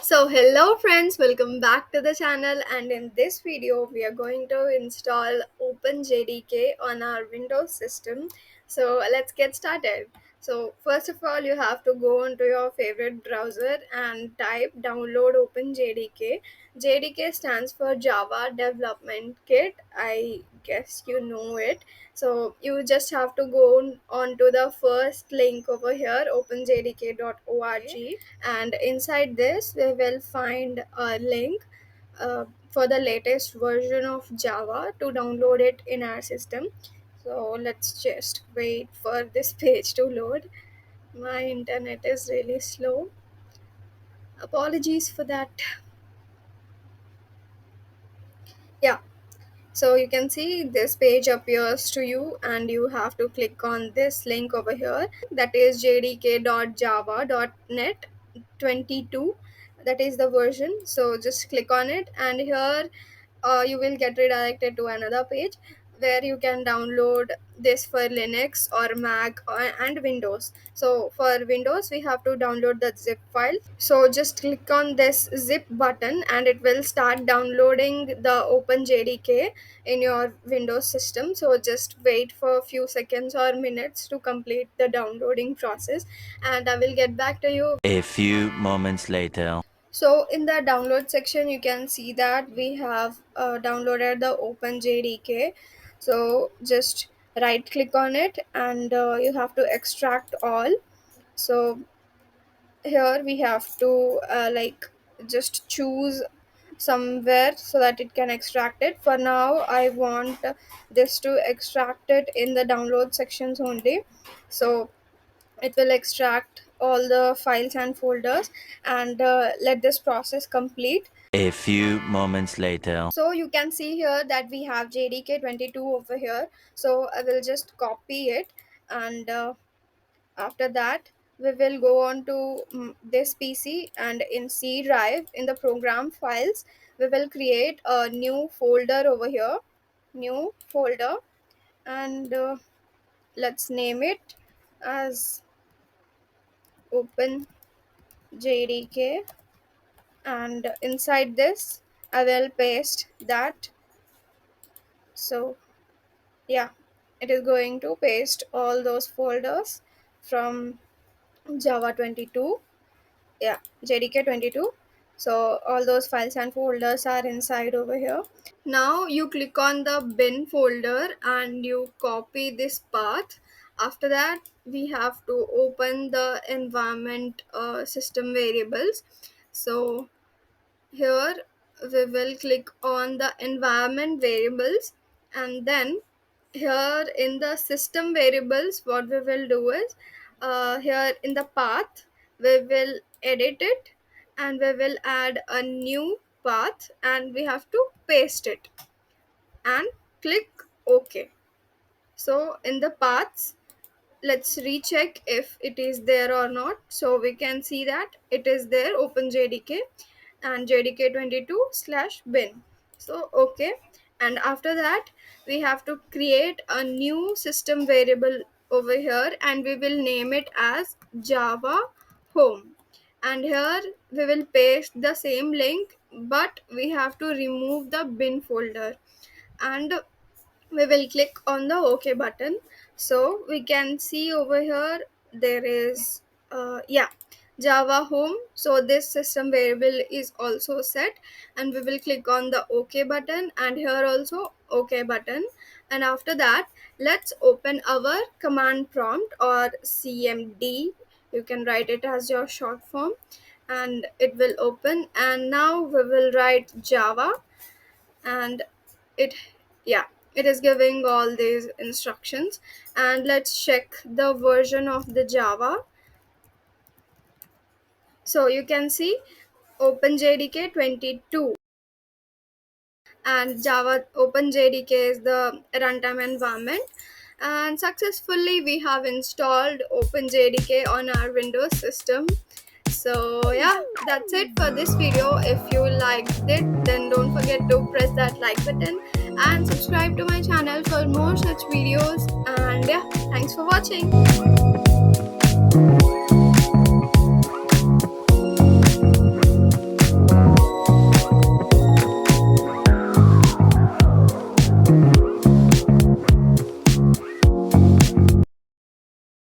Hello friends, welcome back to the channel, and in this video we are going to install OpenJDK on our Windows system. Let's get started. First of all, you have to go into your favorite browser and type download OpenJDK. JDK stands for Java Development Kit. I guess you know it. So you just have to go on to the first link over here, openjdk.org, and inside this we will find a link for the latest version of Java to download it in our system. So let's just wait for this page to load. My internet is really slow, apologies for that. Yeah, so you can see this page appears to you and you have to click on this link over here, that is jdk.java.net 22. That is the version, so just click on it, and here you will get redirected to another page where you can download this for Linux or Mac and Windows. So for Windows we have to download the zip file, so just click on this zip button and it will start downloading the OpenJDK in your Windows system. So just wait for a few seconds or minutes to complete the downloading process, and I will get back to you. A few moments later. So in the download section, you can see that we have downloaded the OpenJDK. So just right click on it and you have to extract all. So here we have to just choose somewhere so that it can extract it. For now, I want this to extract it in the download sections only. So it will extract all the files and folders, and let this process complete. A few moments later. So you can see here that we have JDK 22 over here. So I will just copy it, and after that we will go on to this PC, and in C drive in the program files we will create a new folder over here, new folder, and let's name it as open JDK, and inside this I will paste that. So yeah, it is going to paste all those folders from Java 22, yeah, JDK 22. So all those files and folders are inside over here. Now you click on the bin folder and you copy this path. After that we have to open the environment system variables. So here we will click on the environment variables, and then here in the system variables what we will do is, here in the path we will edit it and we will add a new path and we have to paste it and click OK. So in the paths, let's recheck if it is there or not. So we can see that it is there, OpenJDK and JDK 22 slash bin. So okay, and after that we have to create a new system variable over here and we will name it as Java home, and here we will paste the same link, but we have to remove the bin folder, and we will click on the OK button. So we can see over here there is yeah, Java home. So this system variable is also set, and we will click on the OK button, and here also OK button. And after that, let's open our command prompt, or CMD, you can write it as your short form, and it will open. And now we will write Java, and it, yeah, it is giving all these instructions. And let's check the version of the Java. So you can see OpenJDK 22, and Java OpenJDK is the runtime environment, and successfully we have installed OpenJDK on our Windows system. So yeah, that's it for this video. If you liked it, then don't forget to press that like button and subscribe to my channel for more such videos. And yeah, thanks for watching.